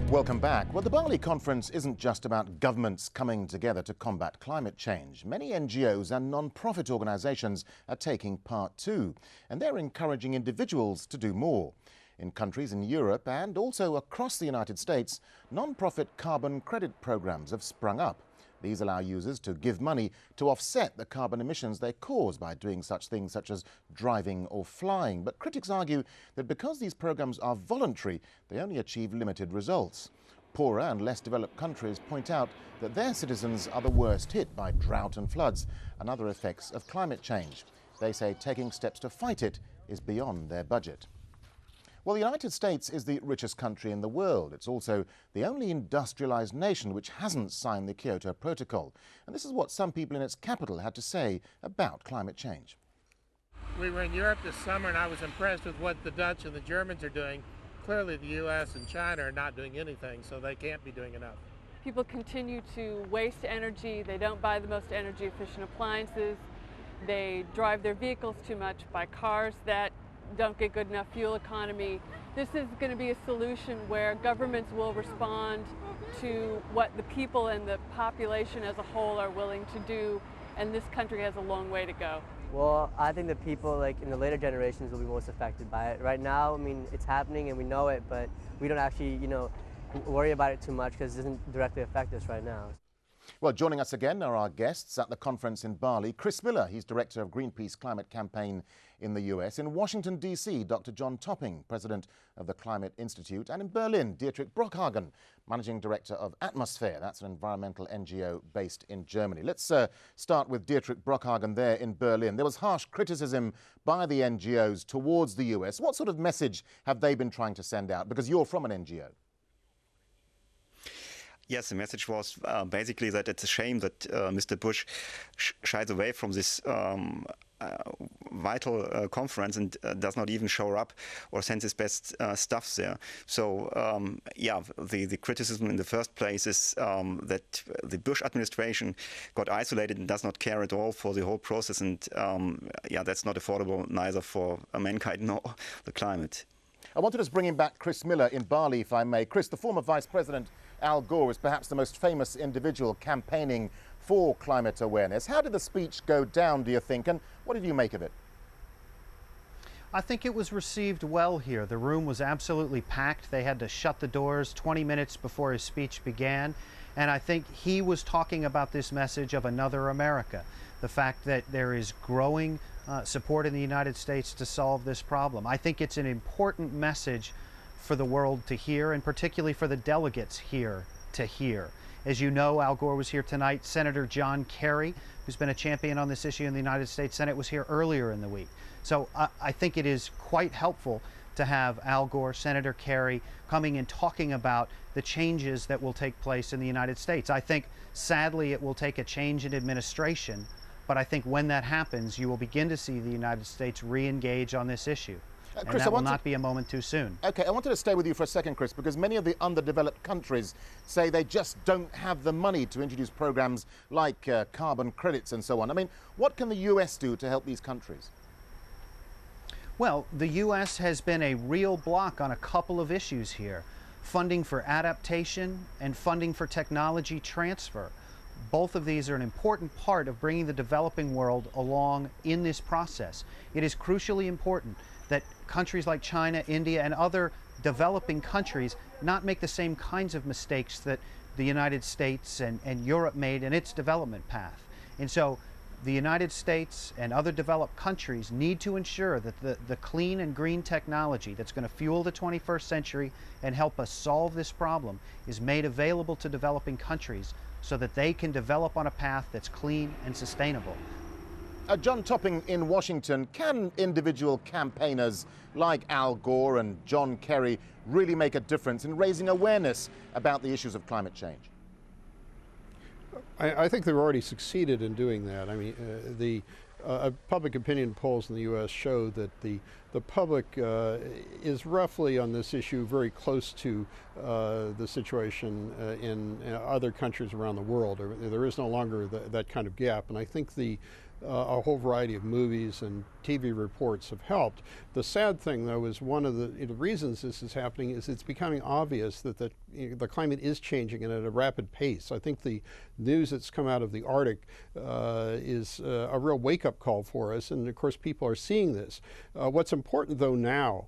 Welcome back. Well, the Bali conference isn't just about governments coming together to combat climate change. Many NGOs and non-profit organisations are taking part too, and they're encouraging individuals to do more. In countries in Europe and also across the United States, non-profit carbon credit programmes have sprung up. These allow users to give money to offset the carbon emissions they cause by doing such things such as driving or flying. But critics argue that because these programs are voluntary, they only achieve limited results. Poorer and less developed countries point out that their citizens are the worst hit by drought and floods and other effects of climate change. They say taking steps to fight it is beyond their budget. Well, the United States is the richest country in the world. It's also the only industrialized nation which hasn't signed the Kyoto Protocol. And this is what some people in its capital had to say about climate change. We were in Europe this summer and I was impressed with what the Dutch and the Germans are doing. Clearly the US and China are not doing anything, so they can't be doing enough. People continue to waste energy. They don't buy the most energy efficient appliances. They drive their vehicles too much, buy cars that don't get good enough fuel economy. This is going to be a solution where governments will respond to what the people and the population as a whole are willing to do, and this country has a long way to go. Well, I think the people in the later generations will be most affected by it. Right now, I mean, it's happening and we know it, but we don't actually, worry about it too much because it doesn't directly affect us right now. Well, joining us again are our guests at the conference in Bali. Chris Miller, he's director of Greenpeace Climate Campaign in the US. In Washington, D.C., Dr. John Topping, president of the Climate Institute. And in Berlin, Dietrich Brockhagen, managing director of Atmosphere. That's an environmental NGO based in Germany. Let's start with Dietrich Brockhagen there in Berlin. There was harsh criticism by the NGOs towards the US. What sort of message have they been trying to send out? Because you're from an NGO. Yes, the message was basically that it's a shame that Mr. Bush shies away from this vital conference and does not even show up or send his best staff there. So, the criticism in the first place is that the Bush administration got isolated and does not care at all for the whole process. And that's not affordable neither for mankind nor the climate. I wanted to bring in back Chris Miller in Bali, if I may. Chris, the former Vice President Al Gore is perhaps the most famous individual campaigning for climate awareness. How did the speech go down, do you think, and what did you make of it? I think it was received well here. The room was absolutely packed. They had to shut the doors 20 minutes before his speech began. And I think he was talking about this message of another America, the fact that there is growing support in the United States to solve this problem. I think it's an important message for the world to hear, and particularly for the delegates here to hear. As you know, Al Gore was here tonight. Senator John Kerry, who's been a champion on this issue in the United States Senate, was here earlier in the week. So I think it is quite helpful to have Al Gore, Senator Kerry, coming and talking about the changes that will take place in the United States. I think, sadly, it will take a change in administration, but I think when that happens, you will begin to see the United States re-engage on this issue. Chris, and that will not be a moment too soon. Okay, I wanted to stay with you for a second, Chris, because many of the underdeveloped countries say they just don't have the money to introduce programs like carbon credits and so on. I mean, what can the US do to help these countries? Well, the U.S. has been a real block on a couple of issues here. Funding for adaptation and funding for technology transfer. Both of these are an important part of bringing the developing world along in this process. It is crucially important that countries like China, India, and other developing countries not make the same kinds of mistakes that the United States and Europe made in its development path. And so the United States and other developed countries need to ensure that the clean and green technology that's going to fuel the 21st century and help us solve this problem is made available to developing countries so that they can develop on a path that's clean and sustainable. John Topping in Washington, can individual campaigners like Al Gore and John Kerry really make a difference in raising awareness about the issues of climate change? I think they've already succeeded in doing that. I mean, the public opinion polls in the U.S. show that the public is roughly on this issue very close to the situation in other countries around the world. There is no longer that kind of gap, and I think the a whole variety of movies and TV reports have helped. The sad thing, though, is one of the reasons this is happening is it's becoming obvious that the climate is changing and at a rapid pace. I think the news that's come out of the Arctic is a real wake-up call for us, and of course people are seeing this. What's important, though, now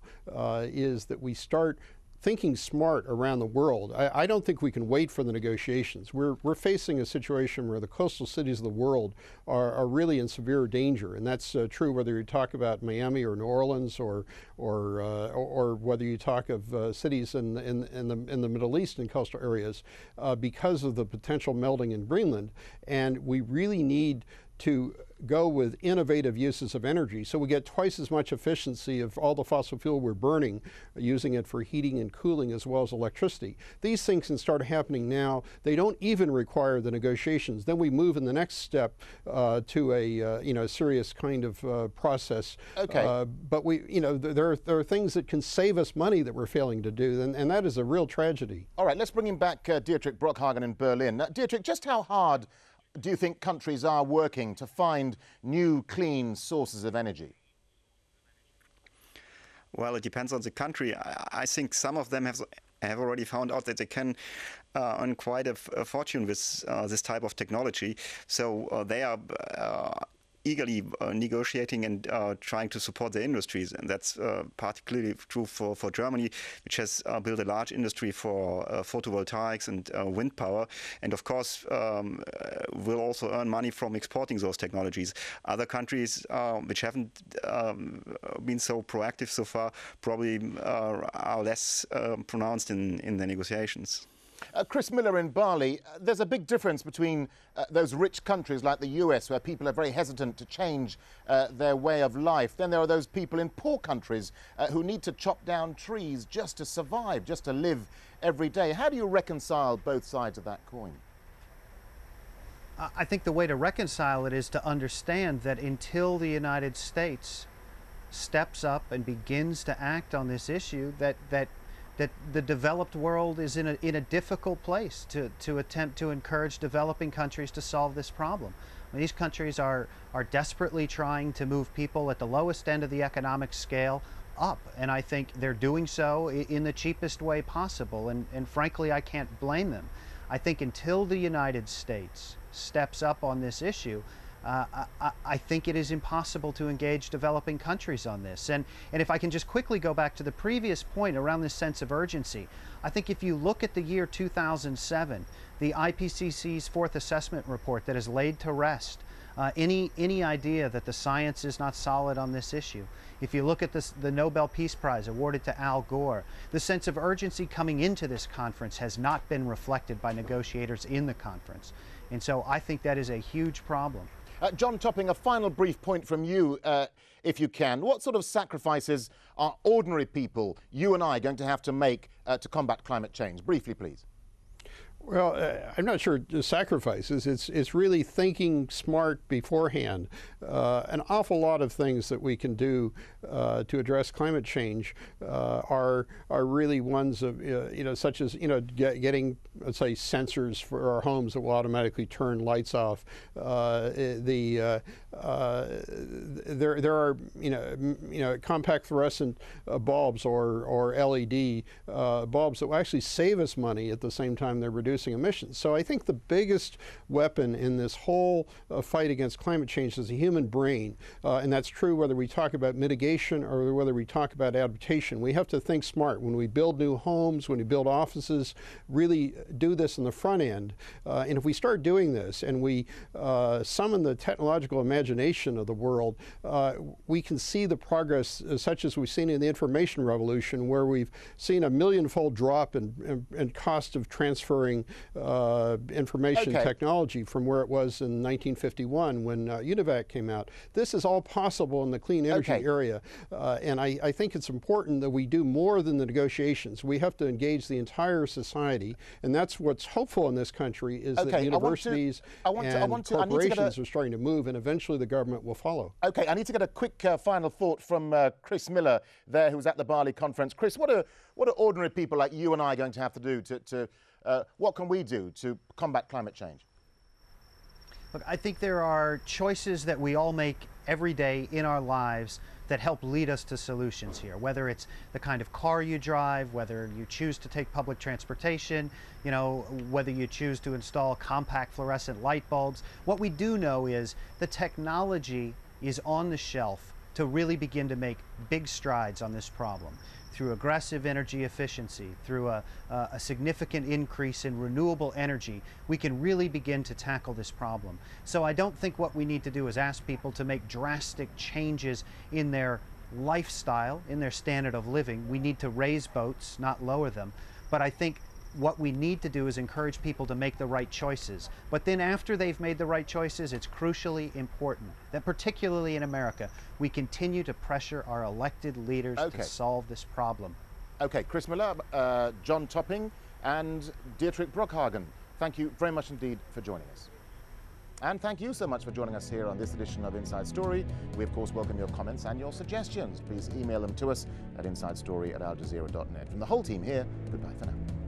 is that we start thinking smart around the world. I don't think we can wait for the negotiations. We're facing a situation where the coastal cities of the world are really in severe danger, and that's true whether you talk about Miami or New Orleans or whether you talk of cities in the Middle East and coastal areas because of the potential melting in Greenland. And we really need to go with innovative uses of energy so we get twice as much efficiency of all the fossil fuel we're burning, using it for heating and cooling as well as electricity. These things can start happening now. They don't even require the negotiations. Then we move in the next step to a serious kind of process. Okay. But there are things that can save us money that we're failing to do, and that is a real tragedy. All right, let's bring him back, Dietrich Brockhagen in Berlin. Dietrich, just how hard do you think countries are working to find new, clean sources of energy? Well, it depends on the country. I think some of them have already found out that they can earn quite a fortune with this type of technology. So they are eagerly negotiating and trying to support their industries. And that's particularly true for Germany, which has built a large industry for photovoltaics and wind power. And of course, will also earn money from exporting those technologies. Other countries which haven't been so proactive so far probably are less pronounced in the negotiations. Chris Miller in Bali, there's a big difference between those rich countries like the US, where people are very hesitant to change their way of life. Then there are those people in poor countries who need to chop down trees just to survive, just to live every day. How do you reconcile both sides of that coin? I think the way to reconcile it is to understand that until the United States steps up and begins to act on this issue, that the developed world is in a difficult place to attempt to encourage developing countries to solve this problem. I mean, these countries are desperately trying to move people at the lowest end of the economic scale up, and I think they're doing so in the cheapest way possible, and frankly, I can't blame them. I think until the United States steps up on this issue, I think it is impossible to engage developing countries on this. And if I can just quickly go back to the previous point around this sense of urgency, I think if you look at the year 2007, the IPCC's fourth assessment report that has laid to rest any idea that the science is not solid on this issue. If you look at the Nobel Peace Prize awarded to Al Gore, the sense of urgency coming into this conference has not been reflected by negotiators in the conference. And so I think that is a huge problem. John Topping, a final brief point from you, if you can. What sort of sacrifices are ordinary people, you and I, going to have to make to combat climate change? Briefly, please. Well, I'm not sure sacrifices. It's really thinking smart beforehand. An awful lot of things that we can do to address climate change are really ones of such as getting, let's say, sensors for our homes that will automatically turn lights off. There are compact fluorescent bulbs or LED bulbs that will actually save us money at the same time they're reducing emissions. So I think the biggest weapon in this whole fight against climate change is the human brain. And that's true whether we talk about mitigation or whether we talk about adaptation. We have to think smart. When we build new homes, when we build offices, really do this in the front end. And if we start doing this and we summon the technological imagination of the world, we can see the progress such as we've seen in the information revolution, where we've seen a million-fold drop in cost of transferring information technology from where it was in 1951 when UNIVAC came out. This is all possible in the clean energy area, and I think it's important that we do more than the negotiations. We have to engage the entire society, and that's what's hopeful in this country is that universities and corporations are starting to move, and eventually the government will follow. Okay, I need to get a quick final thought from Chris Miller there, who's at the Bali conference. Chris, what are ordinary people like you and I going to have to do what can we do to combat climate change? Look, I think there are choices that we all make every day in our lives that help lead us to solutions here, whether it's the kind of car you drive, whether you choose to take public transportation, you know, whether you choose to install compact fluorescent light bulbs. What we do know is the technology is on the shelf to really begin to make big strides on this problem. Through aggressive energy efficiency, through a significant increase in renewable energy, we can really begin to tackle this problem. So I don't think what we need to do is ask people to make drastic changes in their lifestyle, in their standard of living. We need to raise boats, not lower them. But I think what we need to do is encourage people to make the right choices. But then after they've made the right choices, it's crucially important that, particularly in America, we continue to pressure our elected leaders to solve this problem. Okay, Chris Miller, John Topping and Dietrich Brockhagen, thank you very much indeed for joining us. And thank you so much for joining us here on this edition of Inside Story. We, of course, welcome your comments and your suggestions. Please email them to us at insidestory@aljazeera.net. From the whole team here, goodbye for now.